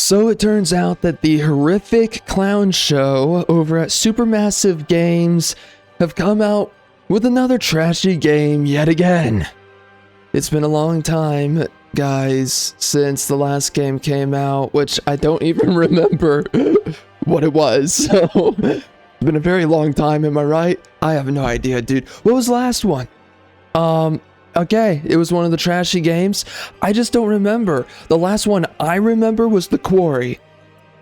So it turns out that the horrific clown show over at Supermassive Games have come out with another trashy game yet again. It's been a long time, guys, since the last game came out, which I don't even remember what it was. So it's been a very long time, am I right? I have no idea, dude. What was the last one? Okay, it was one of the trashy games. I just don't remember. The last one I remember was The Quarry,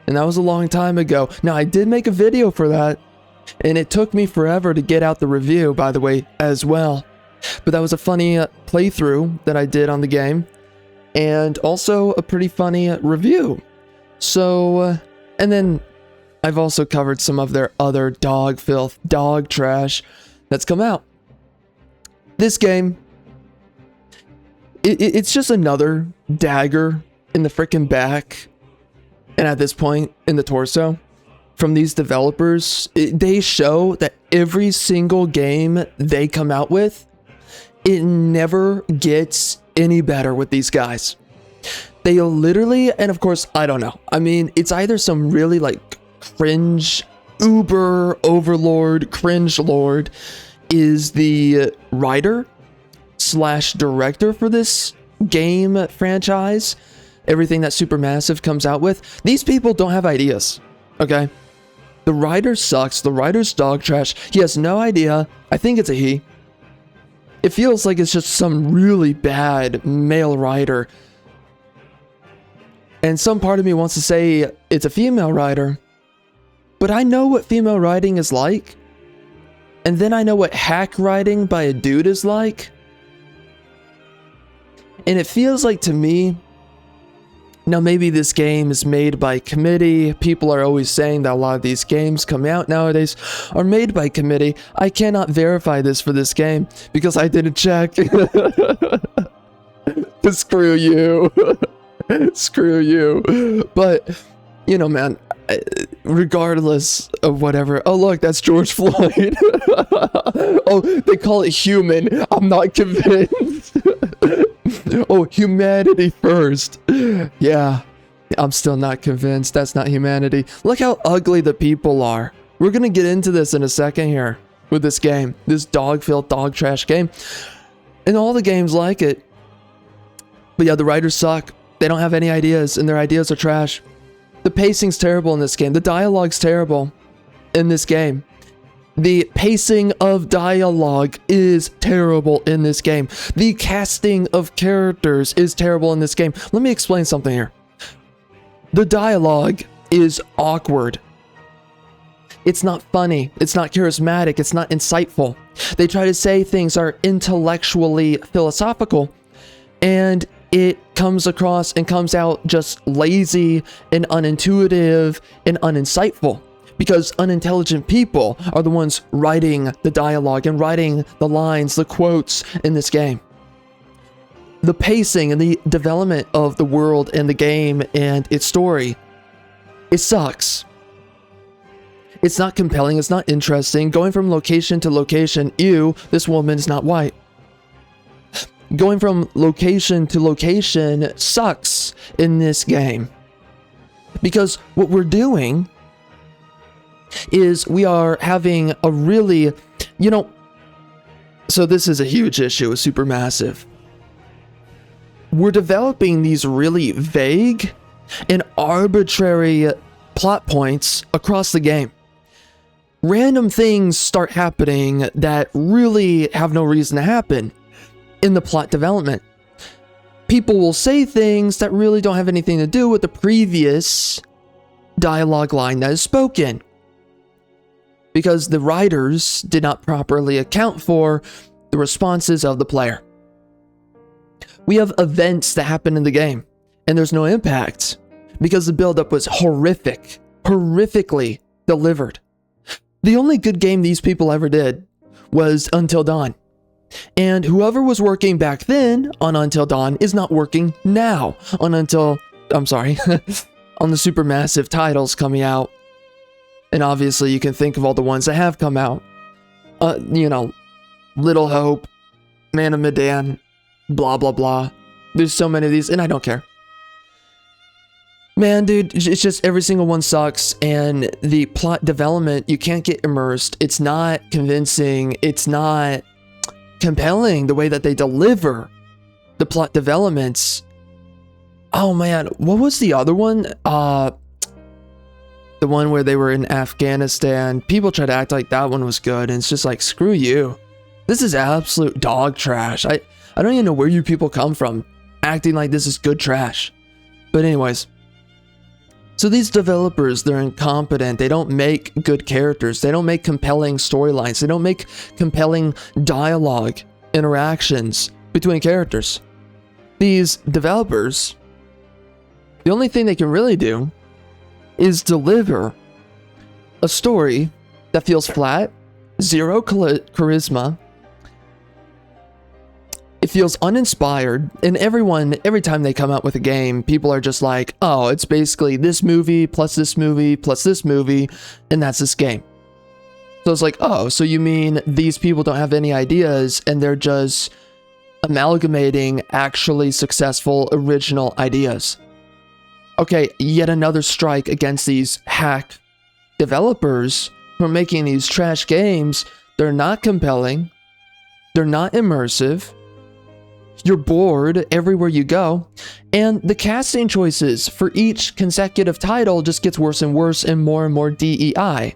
and that was a long time ago. Now, I did make a video for that, and it took me forever to get out the review, by the way, as well. But that was a funny playthrough that I did on the game, and also a pretty funny review. So, and then I've also covered some of their other dog filth, dog trash that's come out. This game, it's just another dagger in the freaking back, and at this point in the torso, from these developers. They show that every single game they come out with, it never gets any better with these guys. They literally, and of course, I don't know. I mean, it's either some really like cringe, uber overlord, cringe lord is the writer / director for this game franchise, everything that Supermassive comes out with. These people don't have ideas, okay? The writer sucks. The writer's dog trash. He has no idea. I think it's a he. It feels like it's just some really bad male writer. And some part of me wants to say it's a female writer, but I know what female writing is like. And then I know what hack writing by a dude is like. And it feels like to me, now maybe this game is made by committee. People are always saying that a lot of these games come out nowadays are made by committee. I cannot verify this for this game because I didn't check. Screw you. Screw you. But, you know, man, regardless of whatever. Oh, look, that's George Floyd. Oh, they call it human. I'm not convinced. Oh, humanity first. Yeah, I'm still not convinced. That's not humanity. Look how ugly the people are. We're gonna get into this in a second here with this game, this dog-filled dog trash game, and all the games like it. But yeah, the writers suck. They don't have any ideas, and their ideas are trash. The pacing's terrible in this game. The dialogue's terrible in this game. The pacing of dialogue is terrible in this game. The casting of characters is terrible in this game. Let me explain something here. The dialogue is awkward. It's not funny. It's not charismatic. It's not insightful. They try to say things are intellectually philosophical, and it comes across and comes out just lazy and unintuitive and uninsightful. Because unintelligent people are the ones writing the dialogue and writing the lines, the quotes in this game. The pacing and the development of the world and the game and its story, it sucks. It's not compelling, it's not interesting. Going from location to location, ew, this woman is not white. Going from location to location sucks in this game. Because what we're doing is we are having a really, you know, so this is a huge issue with Supermassive. We're developing these really vague and arbitrary plot points across the game. Random things start happening that really have no reason to happen in the plot development. People will say things that really don't have anything to do with the previous dialogue line that is spoken, because the writers did not properly account for the responses of the player. We have events that happen in the game, and there's no impact, because the buildup was horrific, horrifically delivered. The only good game these people ever did was Until Dawn. And whoever was working back then on Until Dawn is not working now on the Supermassive titles coming out. And obviously you can think of all the ones that have come out. You know, Little Hope, Man of Medan, blah, blah, blah. There's so many of these, and I don't care. Man, dude, it's just every single one sucks, and the plot development, you can't get immersed. It's not convincing. It's not compelling the way that they deliver the plot developments. Oh man, what was the other one? The one where they were in Afghanistan. People try to act like that one was good, and it's just like, screw you. This is absolute dog trash. I don't even know where you people come from acting like this is good trash. But anyways, so these developers, they're incompetent. They don't make good characters. They don't make compelling storylines. They don't make compelling dialogue interactions between characters. These developers, the only thing they can really do is deliver a story that feels flat, zero charisma. It feels uninspired, and every time they come out with a game, people are just like, oh, it's basically this movie plus this movie plus this movie, and that's this game. So it's like, oh, so you mean these people don't have any ideas, and they're just amalgamating actually successful original ideas. Okay, yet another strike against these hack developers who are making these trash games. They're not compelling. They're not immersive. You're bored everywhere you go, and the casting choices for each consecutive title just gets worse and worse and more DEI.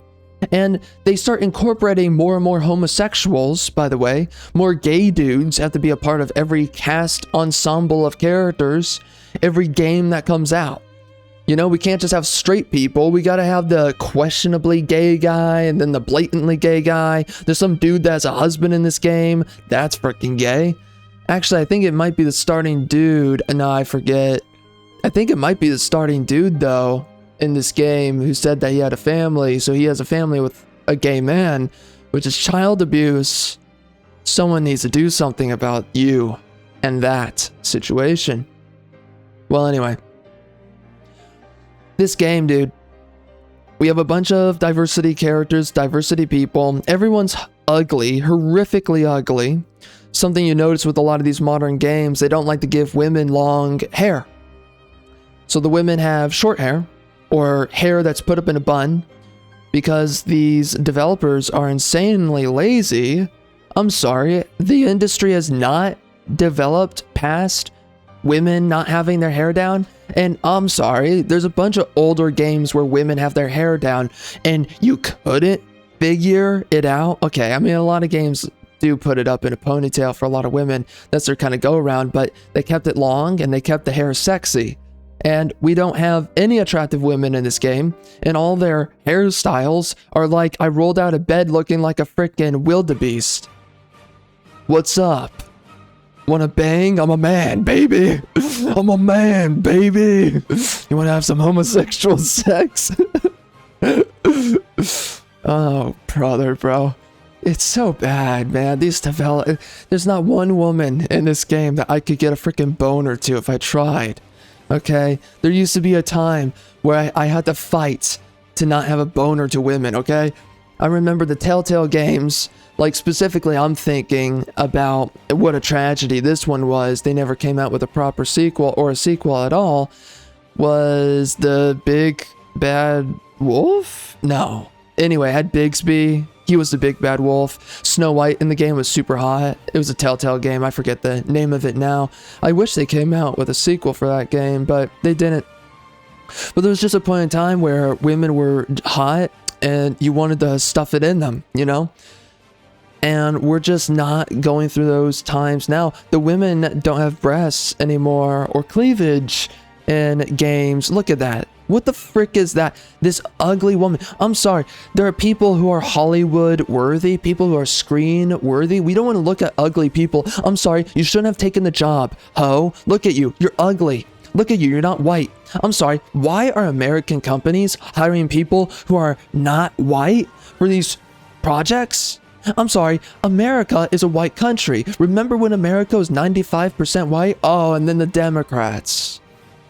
And they start incorporating more and more homosexuals, by the way. More gay dudes have to be a part of every cast ensemble of characters, every game that comes out. You know, we can't just have straight people. We gotta have the questionably gay guy and then the blatantly gay guy. There's some dude that has a husband in this game. That's freaking gay. Actually, I think it might be the starting dude. No, I forget. I think it might be the starting dude, though, in this game who said that he had a family. So he has a family with a gay man, which is child abuse. Someone needs to do something about you and that situation. Well, anyway. This game, dude. We have a bunch of diversity characters, diversity people. Everyone's ugly, horrifically ugly. Something you notice with a lot of these modern games, they don't like to give women long hair. So the women have short hair, or hair that's put up in a bun, because these developers are insanely lazy. I'm sorry, the industry has not developed past women not having their hair down. And I'm sorry, there's a bunch of older games where women have their hair down, and you couldn't figure it out. Okay, I mean, a lot of games do put it up in a ponytail for a lot of women. That's their kind of go around, but they kept it long and they kept the hair sexy. And we don't have any attractive women in this game, and all their hairstyles are like, I rolled out of bed looking like a freaking wildebeest. What's up? Wanna bang? I'm a man, baby. I'm a man, baby. You wanna have some homosexual sex? Oh, brother, bro. It's so bad, man. There's not one woman in this game that I could get a freaking boner to if I tried. Okay? There used to be a time where I had to fight to not have a boner to women, okay? I remember the Telltale games, like specifically I'm thinking about what a tragedy this one was. They never came out with a proper sequel or a sequel at all. Was the Big Bad Wolf? No. Anyway, I had Bigsby. He was the big bad wolf. Snow White in the game was super hot. It was a Telltale game. I forget the name of it now. I wish they came out with a sequel for that game, but they didn't. But there was just a point in time where women were hot and you wanted to stuff it in them, you know? And we're just not going through those times now. The women don't have breasts anymore or cleavage in games. Look at that. What the frick is that? This ugly woman. I'm sorry. There are people who are Hollywood worthy, people who are screen worthy. We don't want to look at ugly people. I'm sorry. You shouldn't have taken the job. Ho, look at you. You're ugly. Look at you. You're not white. I'm sorry. Why are American companies hiring people who are not white for these projects? I'm sorry. America is a white country. Remember when America was 95% white? Oh, and then the Democrats.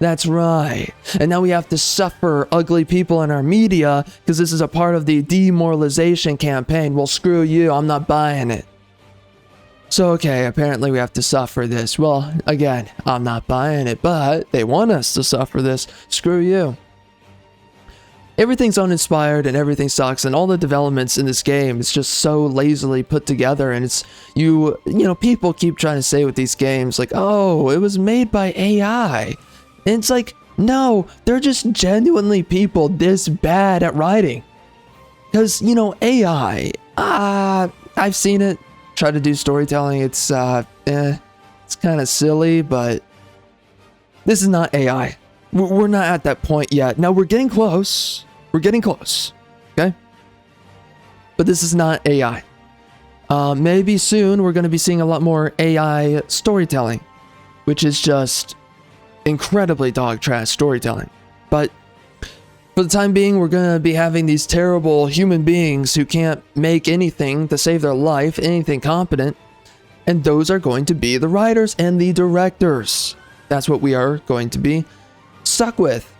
That's right. And now we have to suffer ugly people in our media because this is a part of the demoralization campaign. Well, screw you. I'm not buying it. So, okay, apparently we have to suffer this. Well, again, I'm not buying it, but they want us to suffer this. Screw you. Everything's uninspired and everything sucks, and all the developments in this game is just so lazily put together, and it's, you know, people keep trying to say with these games, like, oh, it was made by AI. And it's like, no, they're just genuinely people this bad at writing. Because, you know, AI, I've seen it try to do storytelling. It's it's kind of silly, but this is not AI. We're not at that point yet. Now, we're getting close. We're getting close, okay? But this is not AI. Maybe soon we're going to be seeing a lot more AI storytelling, which is just incredibly dog trash storytelling. But for the time being, we're going to be having these terrible human beings who can't make anything to save their life, anything competent, and those are going to be the writers and the directors. That's what we are going to be stuck with.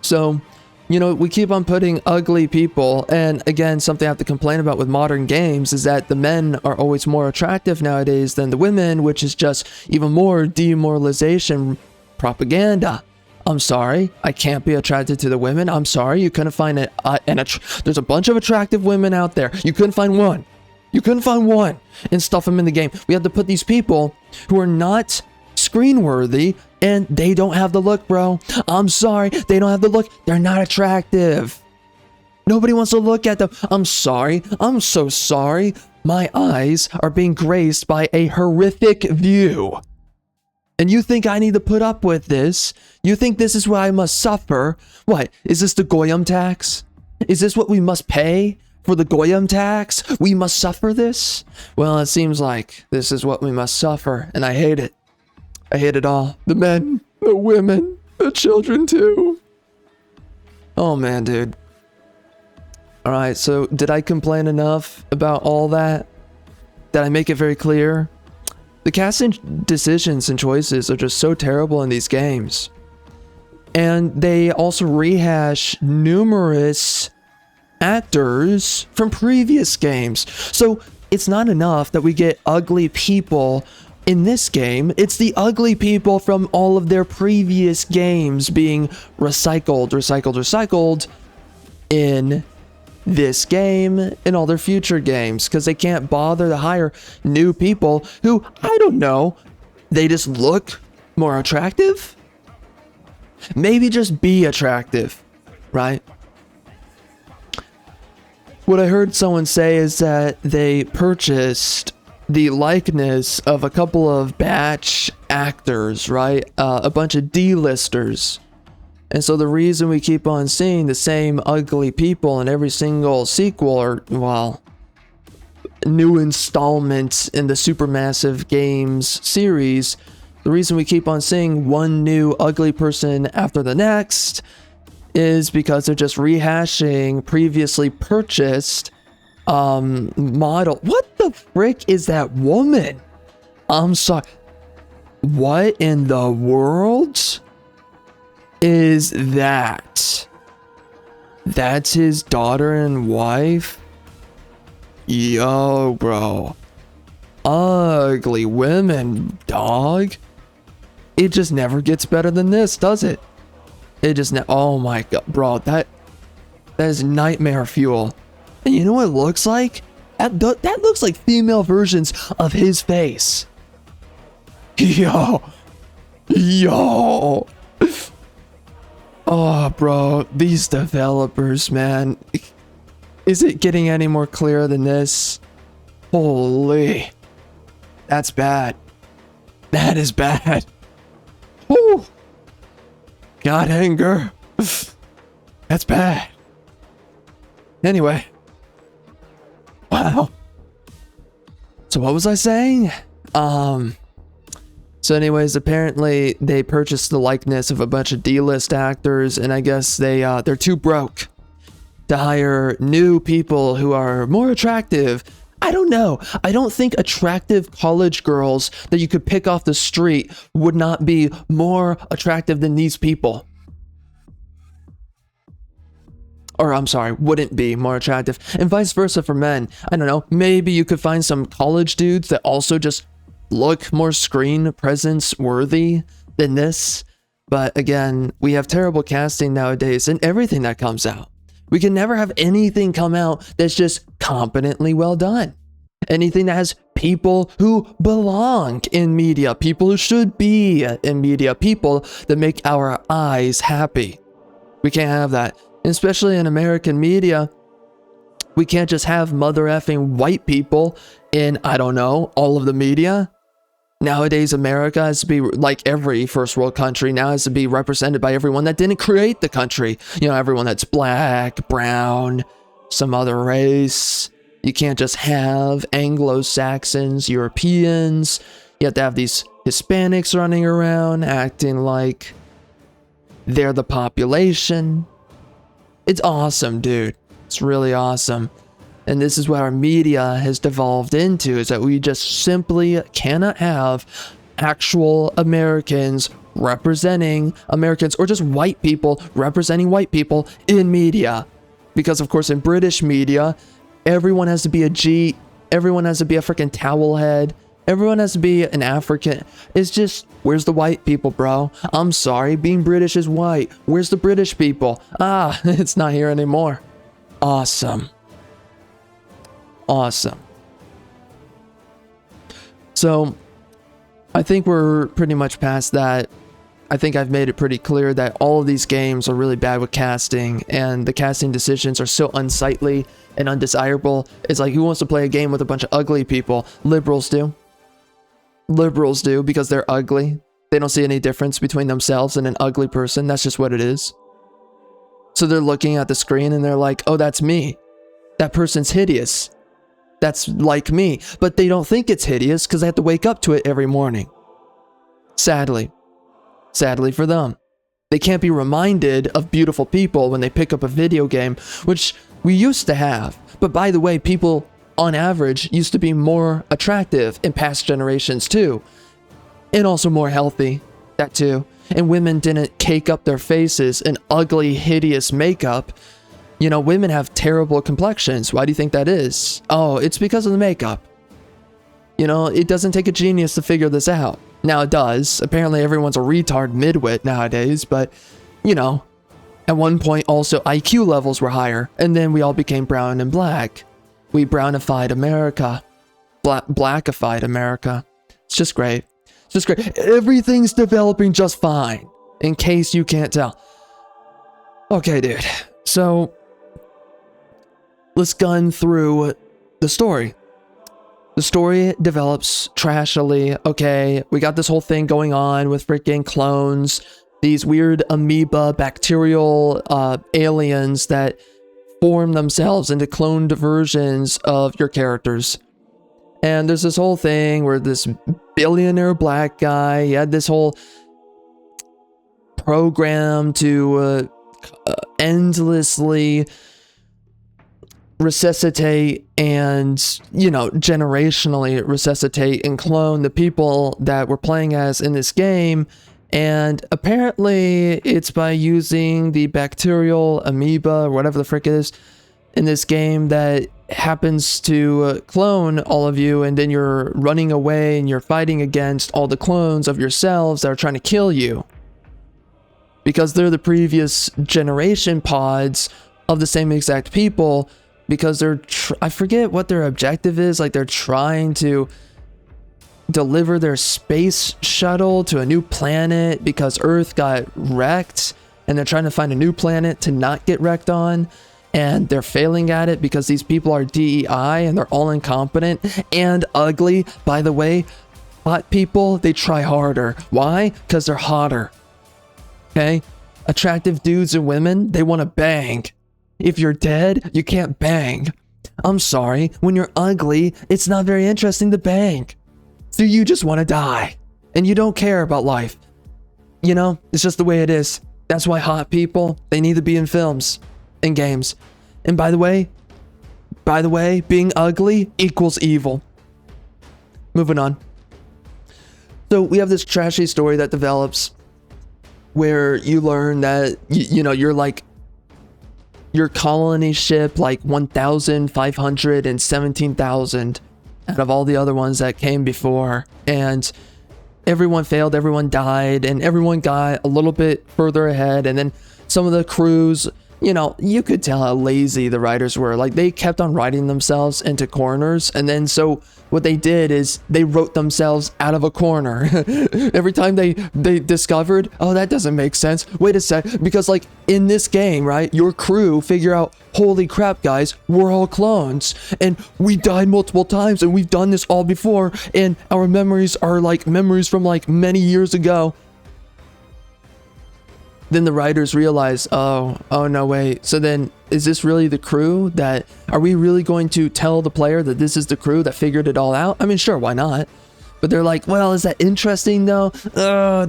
So, you know, we keep on putting ugly people, and again, something I have to complain about with modern games is that the men are always more attractive nowadays than the women, which is just even more demoralization propaganda. I'm sorry, I can't be attracted to the women. I'm sorry, you couldn't find there's a bunch of attractive women out there. You couldn't find one. You couldn't find one and stuff them in the game. We have to put these people who are not screen worthy, and they don't have the look, bro. I'm sorry, they don't have the look. They're not attractive. Nobody wants to look at them. I'm sorry. I'm so sorry. My eyes are being graced by a horrific view. And you think I need to put up with this? You think this is why I must suffer? What? Is this the Goyim tax? Is this what we must pay for the Goyim tax? We must suffer this? Well, it seems like this is what we must suffer, and I hate it. I hate it all. The men, the women, the children too. Oh man, dude. Alright, so did I complain enough about all that? Did I make it very clear? The casting decisions and choices are just so terrible in these games. And they also rehash numerous actors from previous games. So it's not enough that we get ugly people in this game. It's the ugly people from all of their previous games being recycled in this game and all their future games, because they can't bother to hire new people who, I don't know, they just look more attractive? Maybe just be attractive, right? What I heard someone say is that they purchased the likeness of a couple of batch actors, right? A bunch of D-listers. And so the reason we keep on seeing the same ugly people in every single sequel, or, well, new installment in the Supermassive Games series, the reason we keep on seeing one new ugly person after the next is because they're just rehashing previously purchased model. What the frick is that woman? I'm sorry. What in the world is that? That's his daughter and wife? Yo, bro. Ugly women, dog. It just never gets better than this, does it? It just oh my god, bro, that is nightmare fuel. And you know what it looks like? That looks like female versions of his face. Yo. Oh, bro, these developers, man. Is it getting any more clear than this? Holy. That's bad. That is bad. Whew. God, anger. That's bad. Anyway. Wow. So what was I saying? So anyways, apparently they purchased the likeness of a bunch of D-list actors, and I guess they're too broke to hire new people who are more attractive. I don't know. I don't think attractive college girls that you could pick off the street would not be more attractive than these people. or I'm sorry, wouldn't be more attractive, and vice versa for men. I don't know, maybe you could find some college dudes that also just look more screen presence worthy than this. But again, we have terrible casting nowadays in everything that comes out. We can never have anything come out that's just competently well done. Anything that has people who belong in media, people who should be in media, people that make our eyes happy. We can't have that. And especially in American media, we can't just have mother effing white people in, I don't know, all of the media. Nowadays, America has to be, like every first world country, now has to be represented by everyone that didn't create the country. You know, everyone that's black, brown, some other race. You can't just have Anglo-Saxons, Europeans. You have to have these Hispanics running around acting like they're the population. It's awesome, dude. It's really awesome. And this is what our media has devolved into, is that we just simply cannot have actual Americans representing Americans, or just white people representing white people in media. Because of course in British media, everyone has to be a G, everyone has to be a freaking towel head, everyone has to be an African. It's just, where's the white people, bro? I'm sorry, being British is white. Where's the British people? Ah, it's not here anymore. Awesome. Awesome. So, I think we're pretty much past that. I think I've made it pretty clear that all of these games are really bad with casting, and the casting decisions are so unsightly and undesirable. It's like, who wants to play a game with a bunch of ugly people? Liberals do. Liberals do, because they're ugly. They don't see any difference between themselves and an ugly person. That's just what it is. So they're looking at the screen and they're like, oh, that's me. That person's hideous. That's like me. But they don't think it's hideous because they have to wake up to it every morning. Sadly. Sadly for them. They can't be reminded of beautiful people when they pick up a video game, which we used to have. But by the way, people on average used to be more attractive in past generations too. And also more healthy. That too. And women didn't cake up their faces in ugly, hideous makeup. You know, women have terrible complexions. Why do you think that is? Oh, it's because of the makeup. You know, it doesn't take a genius to figure this out. Now it does. Apparently everyone's a retard midwit nowadays, but, you know, at one point also IQ levels were higher, and then we all became brown and black. We brownified America. Blackified America. It's just great. It's just great. Everything's developing just fine, in case you can't tell. Okay, dude. So, let's gun through the story. The story develops trashily. Okay, we got this whole thing going on with freaking clones, these weird amoeba bacterial aliens that form themselves into cloned versions of your characters. And there's this whole thing where this billionaire black guy, he had this whole program to endlessly resuscitate and, you know, generationally resuscitate and clone the people that we're playing as in this game. And apparently it's by using the bacterial amoeba or whatever the frick it is in this game that happens to clone all of you, and then you're running away and you're fighting against all the clones of yourselves that are trying to kill you. Because they're the previous generation pods of the same exact people, because they're, I forget what their objective is, like they're trying to deliver their space shuttle to a new planet because Earth got wrecked, and they're trying to find a new planet to not get wrecked on, and they're failing at it because these people are DEI and they're all incompetent and ugly. By the way, hot people, they try harder. Why? Because they're hotter. Okay? Attractive dudes and women, they want to bang. If you're dead, you can't bang. I'm sorry, when you're ugly, it's not very interesting to bang. So you just want to die. And you don't care about life. You know, it's just the way it is. That's why hot people, they need to be in films and games. And by the way, being ugly equals evil. Moving on. So we have this trashy story that develops where you learn that, you know, you're like your colony ship like 1,500 and 17,000 out of all the other ones that came before, and everyone failed, everyone died, and everyone got a little bit further ahead. And then some of the crews, you know, you could tell how lazy the writers were. Like, they kept on writing themselves into corners, and then so what they did is they wrote themselves out of a corner. Every time they discovered, oh, that doesn't make sense, wait a sec, because like in this game, right, your crew figure out, holy crap guys, we're all clones and we died multiple times and we've done this all before, and our memories are like memories from like many years ago. Then the writers realize, oh no, wait. So then, is this really the crew? Are we really going to tell the player that this is the crew that figured it all out? I mean, sure, why not? But they're like, well, is that interesting though?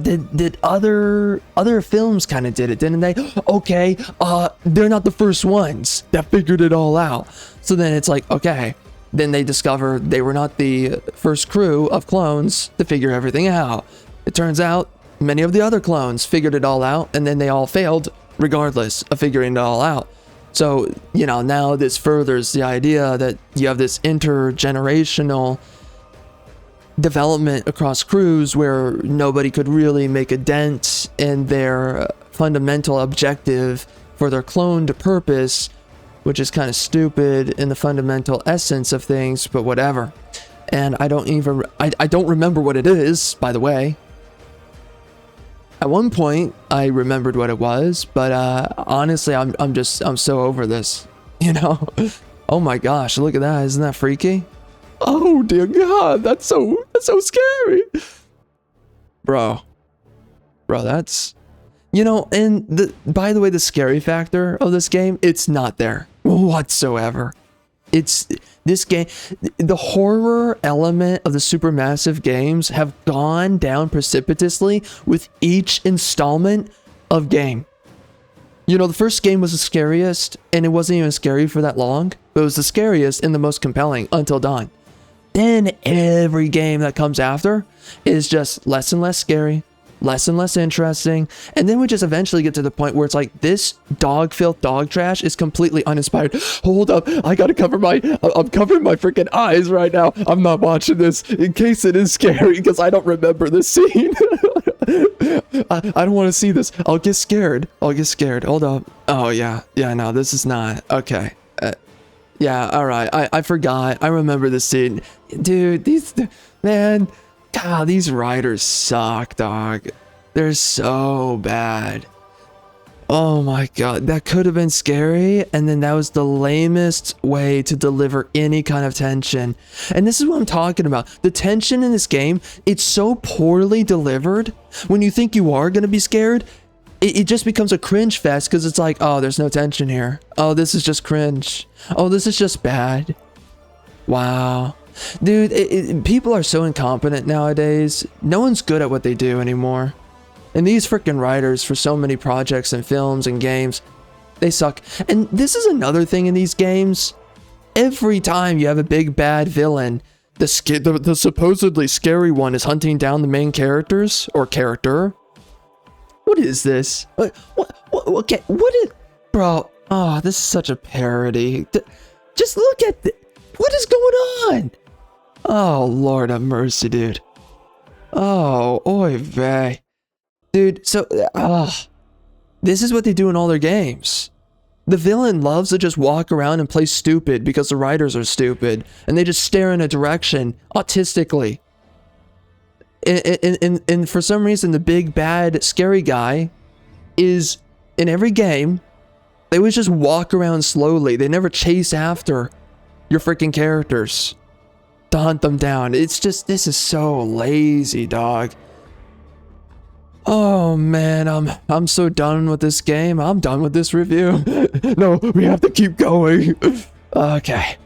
Did other films kind of did it, didn't they? Okay, they're not the first ones that figured it all out. So then it's like, okay. Then they discover they were not the first crew of clones to figure everything out. It turns out many of the other clones figured it all out, and then they all failed regardless of figuring it all out. So, you know, now this furthers the idea that you have this intergenerational development across crews where nobody could really make a dent in their fundamental objective for their cloned purpose, which is kind of stupid in the fundamental essence of things, but whatever. And I don't remember what it is, by the way. At one point, I remembered what it was, but honestly, I'm so over this, you know? Oh my gosh, look at that. Isn't that freaky? Oh dear God, that's so scary. Bro, that's, you know, and by the way, the scary factor of this game, it's not there whatsoever. It's this game, the horror element of the supermassive games have gone down precipitously with each installment of game. You know, the first game was the scariest, and it wasn't even scary for that long, but it was the scariest and the most compelling until dawn. Then every game that comes after is just less and less scary, less and less interesting, and then we just eventually get to the point where it's like, this dog filth dog trash is completely uninspired. Hold up, I'm covering my freaking eyes right now. I'm not watching this in case it is scary, because I don't remember this scene. I don't want to see this. I'll get scared. Hold up. Oh yeah, no, this is not okay. Yeah, all right, I forgot. I remember this scene. Dude, man, God, these writers suck, dog. They're so bad. Oh my God, that could have been scary, and then that was the lamest way to deliver any kind of tension. And this is what I'm talking about. The tension in this game, it's so poorly delivered. When you think you are going to be scared, it just becomes a cringe fest, because it's like, oh, there's no tension here. Oh, this is just cringe. Oh, this is just bad. Wow. Dude, people are so incompetent nowadays. No one's good at what they do anymore. And these freaking writers for so many projects and films and games, they suck. And this is another thing in these games. Every time you have a big bad villain, the supposedly scary one is hunting down the main characters or character. What is this? What is, bro? Oh, this is such a parody. Just look at this. What is going on? Oh, Lord have mercy, dude. Oh, oy vey. Dude, so, this is what they do in all their games. The villain loves to just walk around and play stupid because the writers are stupid, and they just stare in a direction, autistically. And for some reason, the big, bad, scary guy is, in every game, they always just walk around slowly. They never chase after your freaking characters to hunt them down. It's just, this is so lazy, dog. Oh man, I'm so done with this game. I'm done with this review. No, we have to keep going. Okay,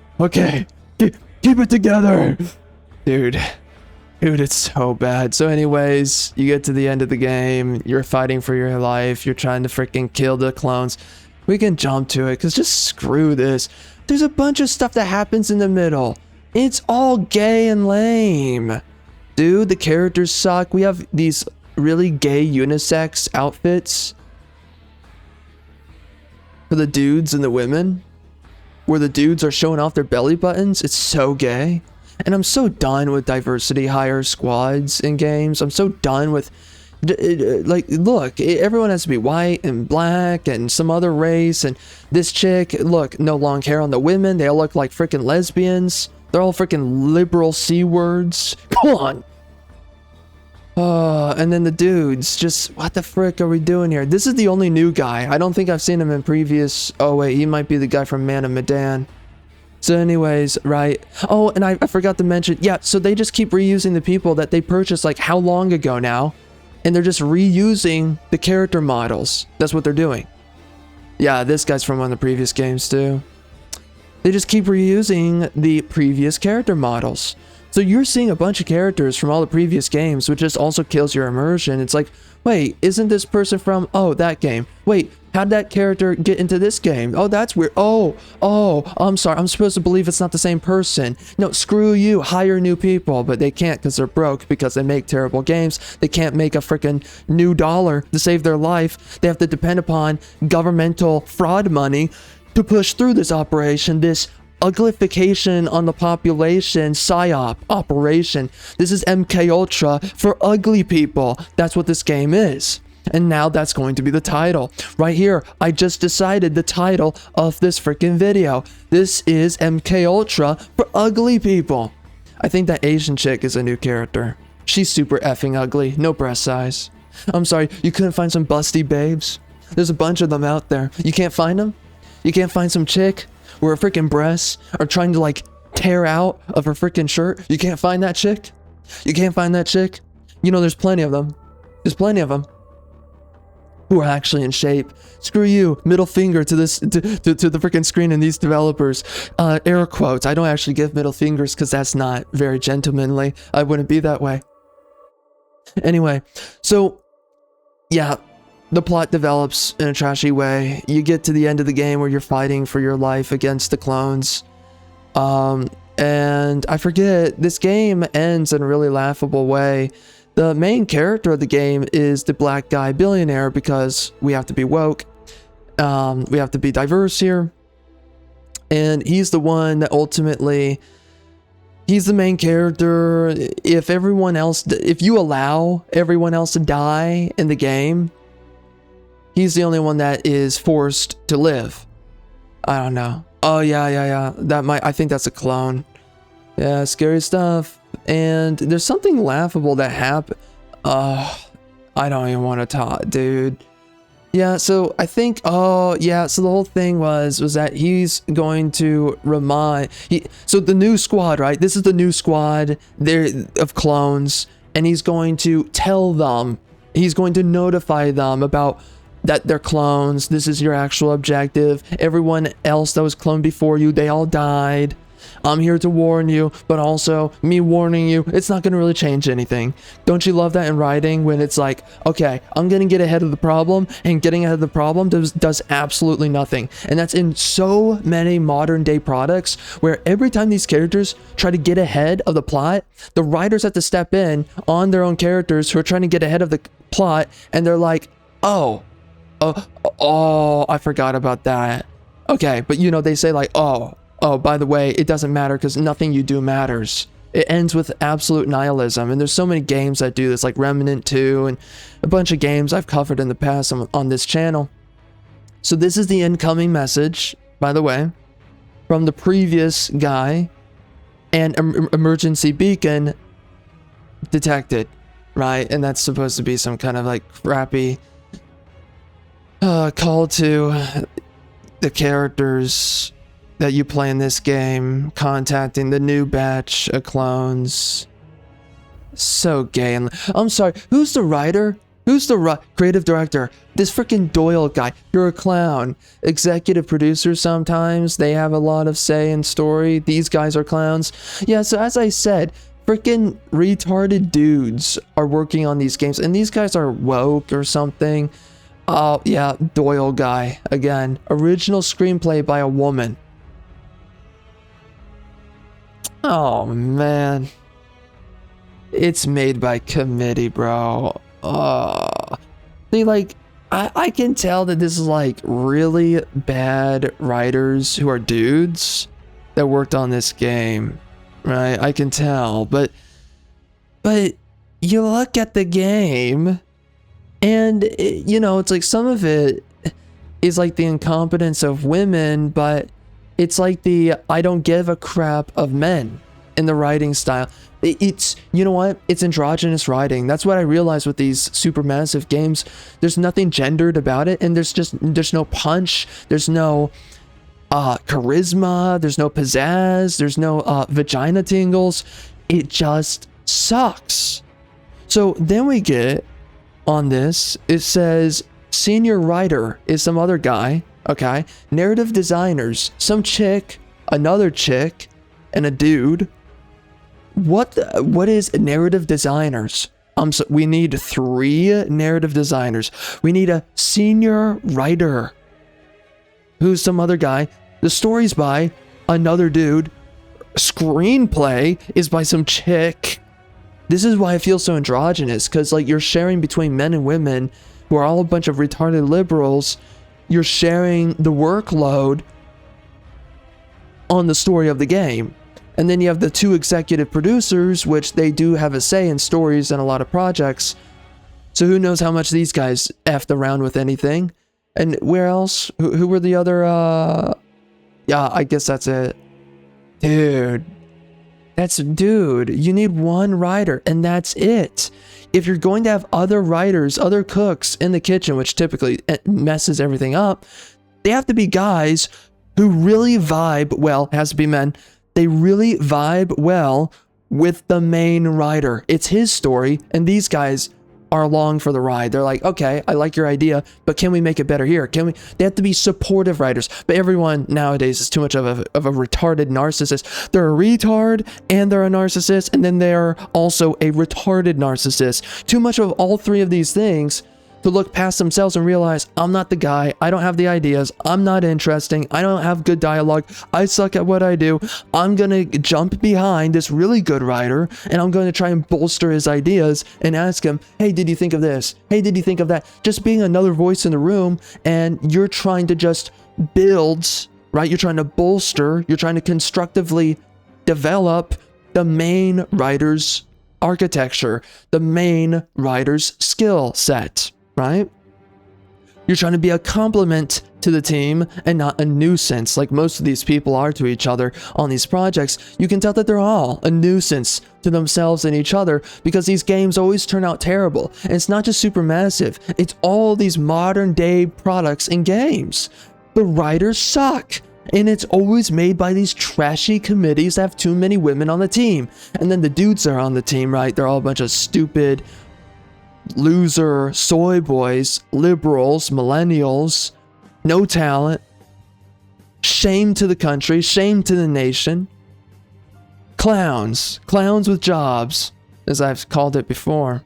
keep it together, dude, it's so bad. So anyways, you get to the end of the game, you're fighting for your life, you're trying to freaking kill the clones. We can jump to it, because just screw this. There's a bunch of stuff that happens in the middle. It's all gay and lame. Dude, the characters suck. We have these really gay unisex outfits. for the dudes and the women, where the dudes are showing off their belly buttons. It's so gay. And I'm so done with diversity hire squads in games. I'm so done with, like, look, everyone has to be white and black and some other race. And this chick, look, no long hair on the women. They all look like freaking lesbians. They're all freaking liberal C words. Come on. And then the dudes, just, what the frick are we doing here? This is the only new guy. I don't think I've seen him in previous. Oh wait, he might be the guy from Man of Medan. So anyways, right. Oh, and I forgot to mention, yeah, so they just keep reusing the people that they purchased like how long ago now? And they're just reusing the character models. That's what they're doing. Yeah, this guy's from one of the previous games too. They just keep reusing the previous character models. So you're seeing a bunch of characters from all the previous games, which just also kills your immersion. It's like, wait, isn't this person from, oh, that game? Wait, how'd that character get into this game? Oh, that's weird. Oh, I'm sorry. I'm supposed to believe it's not the same person. No, screw you. Hire new people. But they can't because they're broke, because they make terrible games. They can't make a freaking new dollar to save their life. They have to depend upon governmental fraud money to push through this operation, this uglification on the population psyop operation. This is MK Ultra for ugly people. That's what this game is. And now that's going to be the title. Right here, I just decided the title of this freaking video. This is MK Ultra for ugly people. I think that Asian chick is a new character. She's super effing ugly. No breast size. I'm sorry, you couldn't find some busty babes? There's a bunch of them out there. You can't find them? You can't find some chick where her freaking breasts are trying to like tear out of her freaking shirt? You can't find that chick? You can't find that chick? You know, there's plenty of them. There's plenty of them who are actually in shape. Screw you. Middle finger to this, to the freaking screen and these developers. Air quotes. I don't actually give middle fingers because that's not very gentlemanly. I wouldn't be that way. Anyway, so yeah, the plot develops in a trashy way. You get to the end of the game where you're fighting for your life against the clones. And I forget, this game ends in a really laughable way. The main character of the game is the black guy billionaire, because we have to be woke. We have to be diverse here. And he's the one that ultimately, he's the main character. If everyone else, if you allow everyone else to die in the game, he's the only one that is forced to live. I don't know. Oh, yeah. That might, I think that's a clone. Yeah, scary stuff. And there's something laughable that happened. I don't even want to talk, dude. Yeah, so I think, oh, yeah, so the whole thing was that he's going to remind, so the new squad, right? This is the new squad of clones, and he's going to tell them, he's going to notify them about that they're clones. This is your actual objective. Everyone else that was cloned before you, they all died. I'm here to warn you, but also me warning you, it's not going to really change anything. Don't you love that in writing when it's like, okay, I'm going to get ahead of the problem, and getting ahead of the problem does absolutely nothing. And that's in so many modern day products where every time these characters try to get ahead of the plot, the writers have to step in on their own characters who are trying to get ahead of the plot, and they're like, oh, I forgot about that. Okay, but you know, they say like, oh, by the way, it doesn't matter because nothing you do matters. It ends with absolute nihilism. And there's so many games that do this, like Remnant 2 and a bunch of games I've covered in the past on this channel. So this is the incoming message, by the way, from the previous guy, and emergency beacon detected, right? And that's supposed to be some kind of like crappy call to the characters that you play in this game, contacting the new batch of clones. So gay. And I'm sorry, who's the writer? Who's the creative director? This freaking Doyle guy. You're a clown. Executive producers, sometimes they have a lot of say in story. These guys are clowns. Yeah, so as I said, freaking retarded dudes are working on these games, and these guys are woke or something. Oh yeah, Doyle guy again. Original screenplay by a woman. Oh man, it's made by committee, bro. See, like, I can tell that this is like really bad writers who are dudes that worked on this game, right? I can tell, but you look at the game and you know, it's like some of it is like the incompetence of women, but it's like the I don't give a crap of men in the writing style. It's, you know what? It's androgynous writing. That's what I realized with these supermassive games. There's nothing gendered about it, and there's no punch. There's no charisma. There's no pizzazz. There's no vagina tingles. It just sucks. So then we get on this. It says senior writer is some other guy. Okay. Narrative designers, some chick, another chick, and a dude. What is narrative designers? So we need 3 narrative designers. We need a senior writer, who's some other guy. The story's by another dude. Screenplay is by some chick. This is why I feel so androgynous, because like you're sharing between men and women who are all a bunch of retarded liberals. You're sharing the workload on the story of the game. And then you have the 2 executive producers, which they do have a say in stories and a lot of projects. So who knows how much these guys effed around with anything. And where else? Who were the other, yeah, I guess that's it. Dude. Dude, you need 1 writer, and that's it. If you're going to have other writers, other cooks in the kitchen, which typically messes everything up, they have to be guys who really vibe, well, it has to be men, they really vibe well with the main writer. It's his story, and these guys are along for the ride. They're like, okay, I like your idea, but can we make it better here? They have to be supportive writers. But everyone nowadays is too much of a retarded narcissist. They're a retard, and they're a narcissist, and then they're also a retarded narcissist. Too much of all 3 of these things to look past themselves and realize, I'm not the guy, I don't have the ideas, I'm not interesting, I don't have good dialogue, I suck at what I do, I'm gonna jump behind this really good writer, and I'm going to try and bolster his ideas and ask him, hey, did you think of this? Hey, did you think of that? Just being another voice in the room, and you're trying to just build, right? You're trying to bolster, you're trying to constructively develop the main writer's architecture, the main writer's skill set. Right? You're trying to be a complement to the team and not a nuisance like most of these people are to each other on these projects. You can tell that they're all a nuisance to themselves and each other because these games always turn out terrible. And it's not just Supermassive, it's all these modern day products and games. The writers suck. And it's always made by these trashy committees that have too many women on the team. And then the dudes are on the team, right? They're all a bunch of stupid loser soy boys, liberals, millennials, no talent, shame to the country, shame to the nation, clowns with jobs, as I've called it before.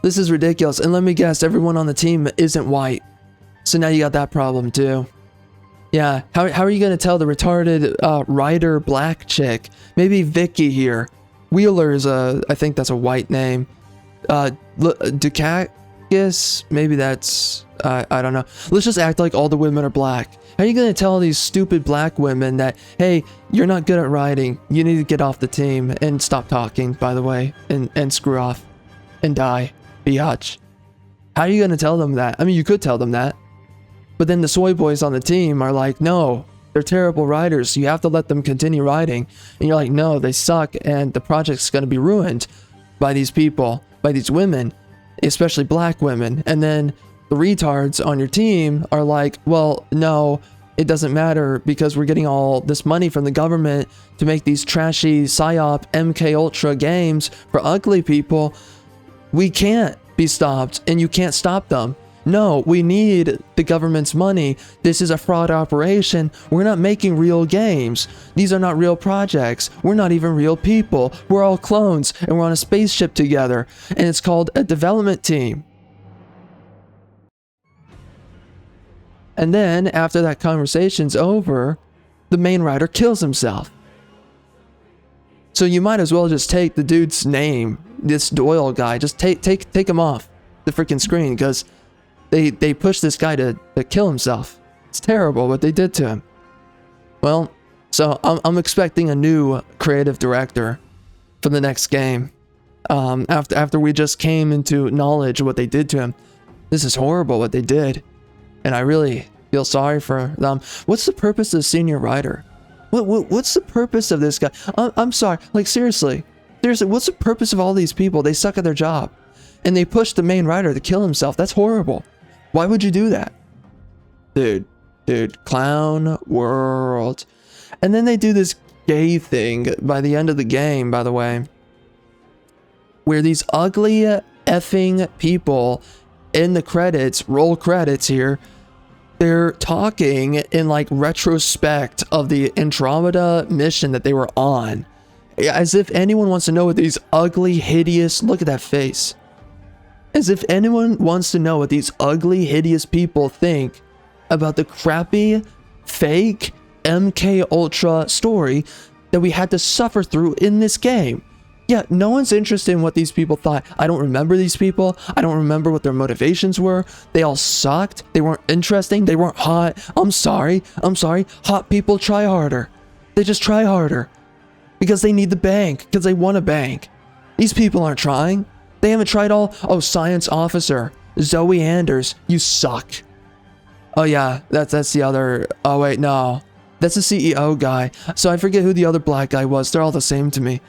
This is ridiculous, and let me guess, everyone on the team isn't white, so now you got that problem too. Yeah, how are you going to tell the retarded writer black chick, maybe Vicky here, Wheeler is I think that's a white name, Dukakis, maybe that's, I don't know. Let's just act like all the women are black. How are you going to tell these stupid black women that, hey, you're not good at writing, you need to get off the team and stop talking, by the way, and screw off and die, biatch? How are you going to tell them that? I mean, you could tell them that, but then the soy boys on the team are like, no, they're terrible writers, you have to let them continue writing. And you're like, no, they suck, and the project's going to be ruined by these people, by these women, especially black women. And then the retards on your team are like, well, no, it doesn't matter because we're getting all this money from the government to make these trashy psyop MK Ultra games for ugly people. We can't be stopped, and you can't stop them. No, we need the government's money. This is a fraud operation. We're not making real games. These are not real projects. We're not even real people. We're all clones, and we're on a spaceship together, and it's called a development team. And then, after that conversation's over, the main writer kills himself. So you might as well just take the dude's name, this Doyle guy, just take him off. the freaking screen because they pushed this guy to kill himself. It's terrible what they did to him. Well, so I'm expecting a new creative director for the next game. After we just came into knowledge of what they did to him. This is horrible what they did. And I really feel sorry for them. What's the purpose of the senior writer? What's the purpose of this guy? I'm sorry. Like, seriously, what's the purpose of all these people? They suck at their job. And they pushed the main writer to kill himself. That's horrible. Why would you do that? Dude, clown world. And then they do this gay thing by the end of the game, by the way, where these ugly effing people in the credits, roll credits here, they're talking in like retrospect of the Andromeda mission that they were on. As if anyone wants to know what these ugly, hideous, look at that face. As if anyone wants to know what these ugly, hideous people think about the crappy, fake MK Ultra story that we had to suffer through in this game. Yeah, no one's interested in what these people thought. I don't remember these people. I don't remember what their motivations were. They all sucked. They weren't interesting. They weren't hot. I'm sorry. Hot people try harder. They just try harder. Because they need the bank. Because they want a bank. These people aren't trying. They haven't tried all. Oh, science officer. Zoe Anders. You suck. Oh yeah, that's the other. Oh wait, no. That's the CEO guy. So I forget who the other black guy was. They're all the same to me.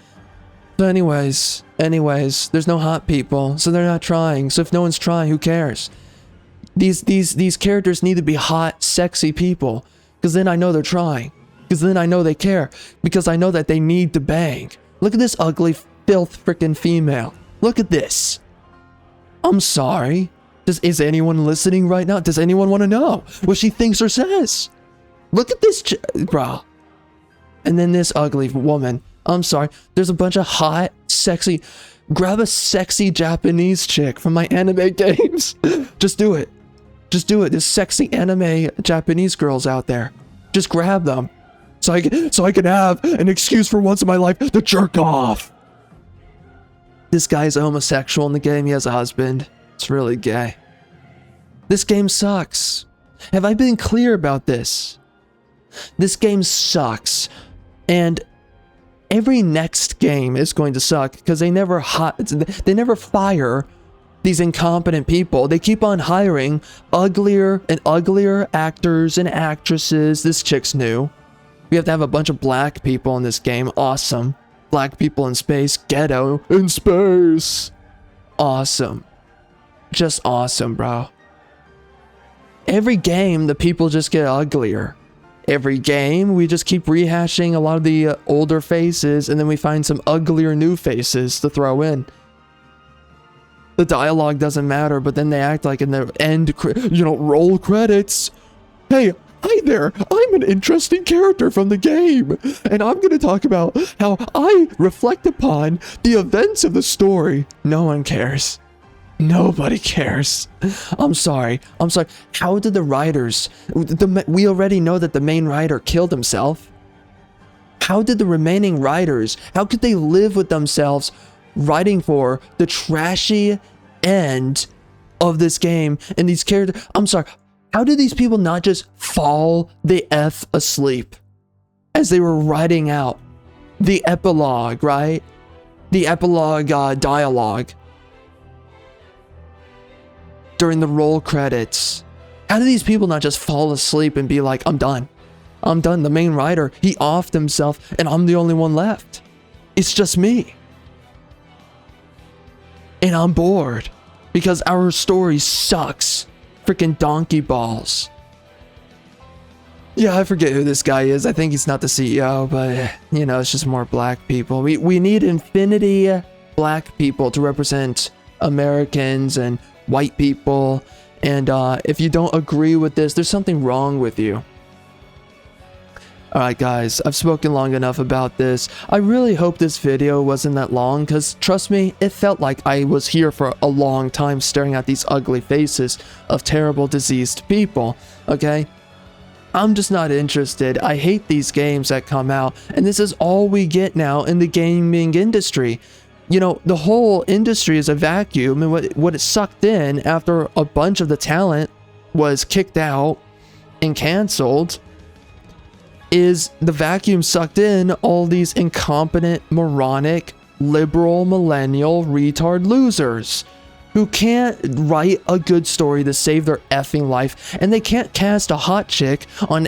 So anyways, there's no hot people, so they're not trying. So if no one's trying, who cares? These characters need to be hot, sexy people, because then I know they're trying. Because then I know they care. Because I know that they need to bang. Look at this ugly, filth freaking female. Look at this. I'm sorry. Is anyone listening right now? Does anyone want to know what she thinks or says? Look at this, bro. And then this ugly woman. I'm sorry. There's a bunch of hot, sexy. Grab a sexy Japanese chick from my anime games. Just do it. Just do it. There's sexy anime Japanese girls out there. Just grab them. So I can have an excuse for once in my life to jerk off. This guy's a homosexual in the game. He has a husband. It's really gay. This game sucks. Have I been clear about this? This game sucks. And every next game is going to suck because they never fire these incompetent people. They keep on hiring uglier and uglier actors and actresses. This chick's new. We have to have a bunch of black people in this game. Awesome. Black people in space. Ghetto in space. Awesome. Just awesome, bro. Every game, the people just get uglier. Every game, we just keep rehashing a lot of the older faces, and then we find some uglier new faces to throw in. The dialogue doesn't matter, but then they act like in the end, roll credits. Hey, hi there, I'm an interesting character from the game, and I'm going to talk about how I reflect upon the events of the story. No one cares. Nobody cares. I'm sorry. How did the writers... we already know that the main writer killed himself. How did the remaining writers... how could they live with themselves writing for the trashy end of this game and these characters... I'm sorry. How did these people not just fall the F asleep as they were writing out the epilogue, right? The epilogue dialogue. During the roll credits. How do these people not just fall asleep and be like, I'm done. I'm done. The main writer, he offed himself and I'm the only one left. It's just me. And I'm bored because our story sucks. Freaking donkey balls. Yeah, I forget who this guy is. I think he's not the CEO, but it's just more black people. We need infinity black people to represent Americans and white people, and if you don't agree with this, there's something wrong with you. Alright guys, I've spoken long enough about this. I really hope this video wasn't that long, because trust me, it felt like I was here for a long time staring at these ugly faces of terrible diseased people, okay? I'm just not interested. I hate these games that come out, and this is all we get now in the gaming industry. you know, the whole industry is a vacuum, and what it sucked in after a bunch of the talent was kicked out and canceled is the vacuum sucked in all these incompetent, moronic, liberal, millennial, retard losers who can't write a good story to save their effing life, and they can't cast a hot chick on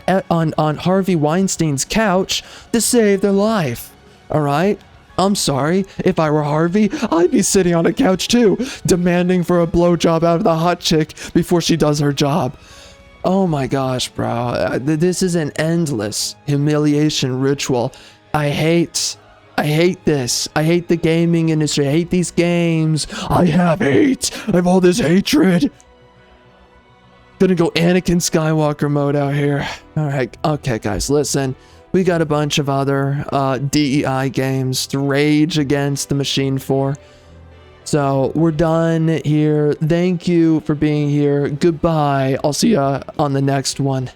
Harvey Weinstein's couch to save their life. All right? I'm sorry, if I were Harvey, I'd be sitting on a couch too, demanding for a blowjob out of the hot chick before she does her job. Oh my gosh, bro. This is an endless humiliation ritual. I hate this. I hate the gaming industry. I hate these games. I have hate. I have all this hatred. Gonna go Anakin Skywalker mode out here. All right. Okay, guys, listen. We got a bunch of other DEI games to rage against the machine for. So we're done here. Thank you for being here. Goodbye. I'll see ya on the next one.